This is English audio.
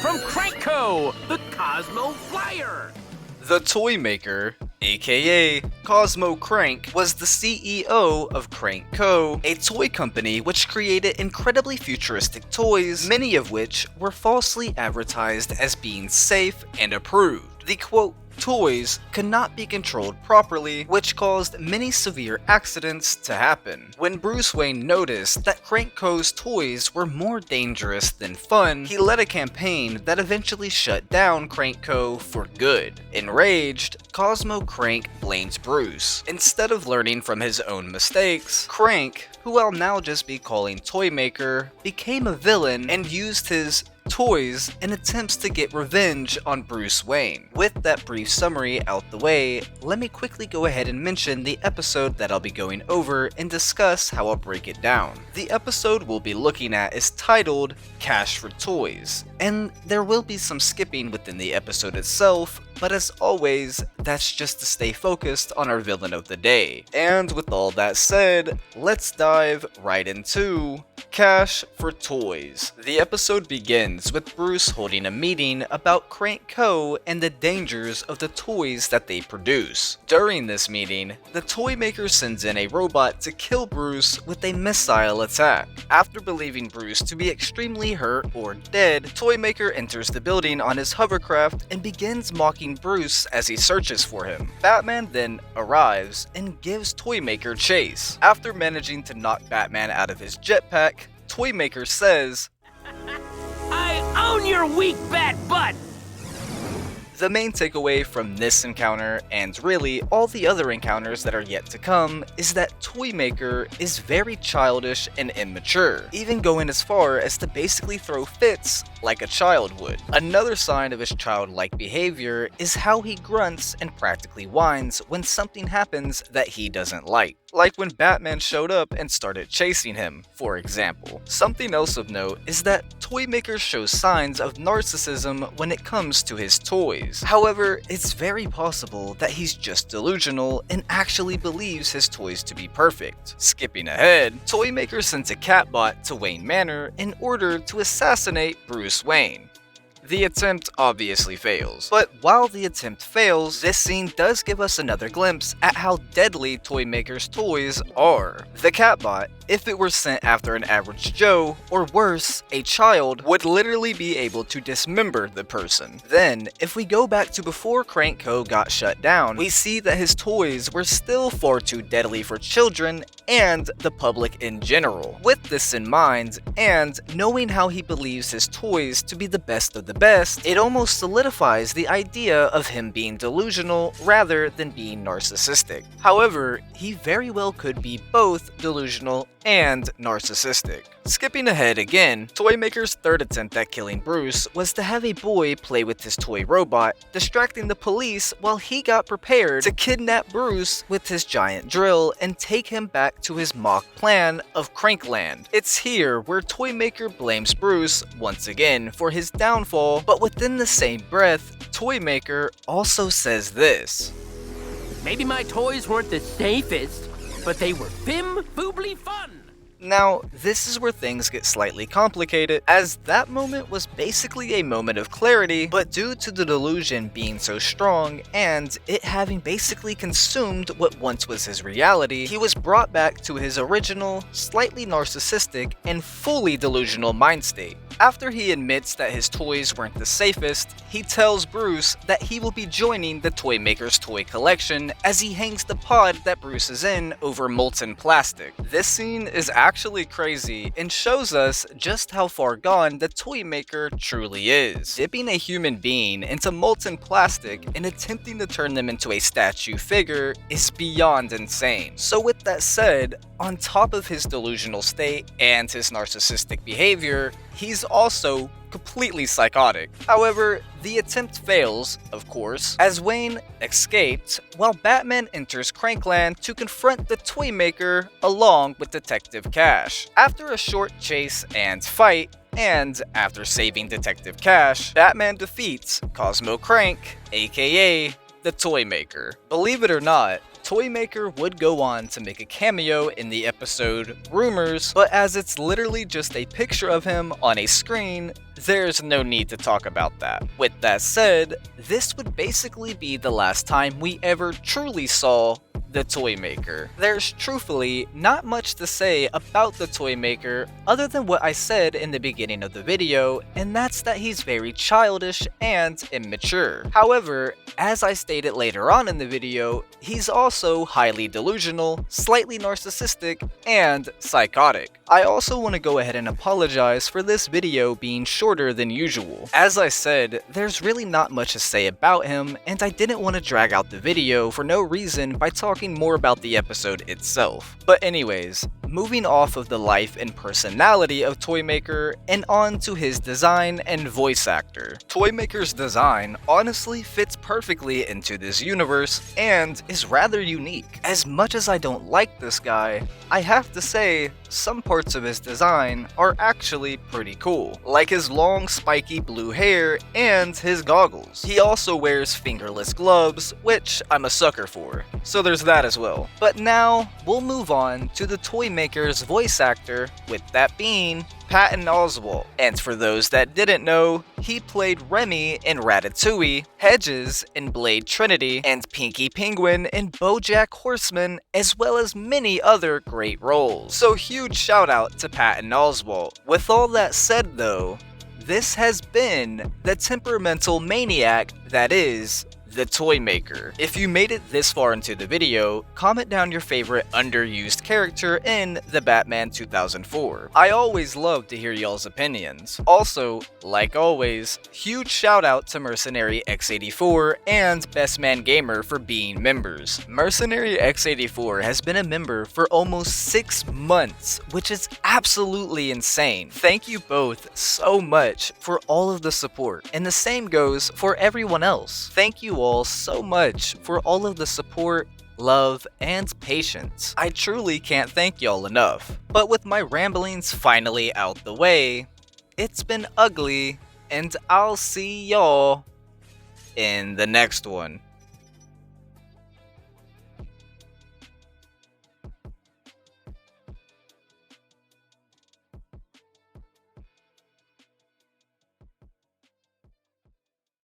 from Crankco, the Cosmo Flyer. The Toymaker, aka Cosmo Crank, was the CEO of Crankco, a toy company which created incredibly futuristic toys, many of which were falsely advertised as being safe and approved. The quote, toys could not be controlled properly, which caused many severe accidents to happen. When Bruce Wayne noticed that Crankco's toys were more dangerous than fun, he led a campaign that eventually shut down Crankco for good. Enraged, Cosmo Crank blames Bruce. Instead of learning from his own mistakes, Crank, who I'll now just be calling Toymaker, became a villain and used his toys in attempts to get revenge on Bruce Wayne. With that brief summary out the way, let me quickly go ahead and mention the episode that I'll be going over and discuss how I'll break it down. The episode we'll be looking at is titled Cash for Toys, and there will be some skipping within the episode itself, but as always, that's just to stay focused on our villain of the day. And with all that said, let's dive right into Cash for Toys. The episode begins with Bruce holding a meeting about Crankco and the dangers of the toys that they produce. During this meeting, the Toymaker sends in a robot to kill Bruce with a missile attack. After believing Bruce to be extremely hurt or dead, Toymaker enters the building on his hovercraft and begins mocking Bruce as he searches for him. Batman then arrives and gives Toymaker chase. After managing to knock Batman out of his jetpack, Toymaker says, I own your weak bat butt! the main takeaway from this encounter, and really all the other encounters that are yet to come, is that Toymaker is very childish and immature, even going as far as to basically throw fits like a child would. Another sign of his childlike behavior is how he grunts and practically whines when something happens that he doesn't like when Batman showed up and started chasing him, for example. Something else of note is that Toymaker shows signs of narcissism when it comes to his toys. However, it's very possible that he's just delusional and actually believes his toys to be perfect. Skipping ahead, Toymaker sends a catbot to Wayne Manor in order to assassinate Bruce Wayne. The attempt obviously fails, but while the attempt fails, this scene does give us another glimpse at how deadly Toymaker's toys are. The catbot, if it were sent after an average Joe, or worse, a child, would literally be able to dismember the person. Then, if we go back to before Crankco got shut down, we see that his toys were still far too deadly for children and the public in general. With this in mind, and knowing how he believes his toys to be the best of the best, it almost solidifies the idea of him being delusional rather than being narcissistic. However, he very well could be both delusional and narcissistic. Skipping ahead again, Toymaker's third attempt at killing Bruce was to have a boy play with his toy robot, distracting the police while he got prepared to kidnap Bruce with his giant drill and take him back to his mock plan of Crankland. It's here where Toymaker blames Bruce once again for his downfall, but within the same breath, Toymaker also says this. Maybe my toys weren't the safest, but they were fim-foobly fun! Now, this is where things get slightly complicated, as that moment was basically a moment of clarity, but due to the delusion being so strong, and it having basically consumed what once was his reality, he was brought back to his original, slightly narcissistic, and fully delusional mind state. After he admits that his toys weren't the safest, he tells Bruce that he will be joining the Toymaker's toy collection as he hangs the pod that Bruce is in over molten plastic. This scene is actually crazy and shows us just how far gone the Toymaker truly is. Dipping a human being into molten plastic and attempting to turn them into a statue figure is beyond insane. So with that said, on top of his delusional state and his narcissistic behavior, he's also completely psychotic. However, the attempt fails, of course, as Wayne escaped while Batman enters Crankland to confront the Toymaker along with Detective Cash. After a short chase and fight, and after saving Detective Cash, Batman defeats Cosmo Crank, aka the Toymaker. Believe it or not, Toymaker would go on to make a cameo in the episode Rumors, but as it's literally just a picture of him on a screen, there's no need to talk about that. With that said, this would basically be the last time we ever truly saw the Toymaker. There's truthfully not much to say about the Toymaker other than what I said in the beginning of the video, and that's that he's very childish and immature. However, as I stated later on in the video, he's also highly delusional, slightly narcissistic, and psychotic. I also want to go ahead and apologize for this video being shorter than usual. As I said, there's really not much to say about him, and I didn't want to drag out the video for no reason by talking more about the episode itself. But anyways, moving off of the life and personality of Toymaker and on to his design and voice actor. Toymaker's design honestly fits perfectly into this universe and is rather unique. As much as I don't like this guy, I have to say some parts of his design are actually pretty cool, like his long spiky blue hair and his goggles. He also wears fingerless gloves, which I'm a sucker for, so there's that as well. But now, we'll move on to the Toymaker's voice actor, with that being Patton Oswalt. And for those that didn't know, he played Remy in Ratatouille, Hedges in Blade Trinity, and Pinky Penguin in BoJack Horseman, as well as many other great roles. So huge shout out to Patton Oswalt. With all that said though, this has been the temperamental maniac that is the Toymaker. If you made it this far into the video, comment down your favorite underused character in the Batman 2004. I always love to hear y'all's opinions. Also, like always, huge shout out to Mercenary X84 and Best Man Gamer for being members. Mercenary X84 has been a member for almost 6 months, which is absolutely insane. Thank you both so much for all of the support, and the same goes for everyone else. Thank you all so much for all of the support, love, and patience. I truly can't thank y'all enough. But with my ramblings finally out the way, it's been ugly, and I'll see y'all in the next one.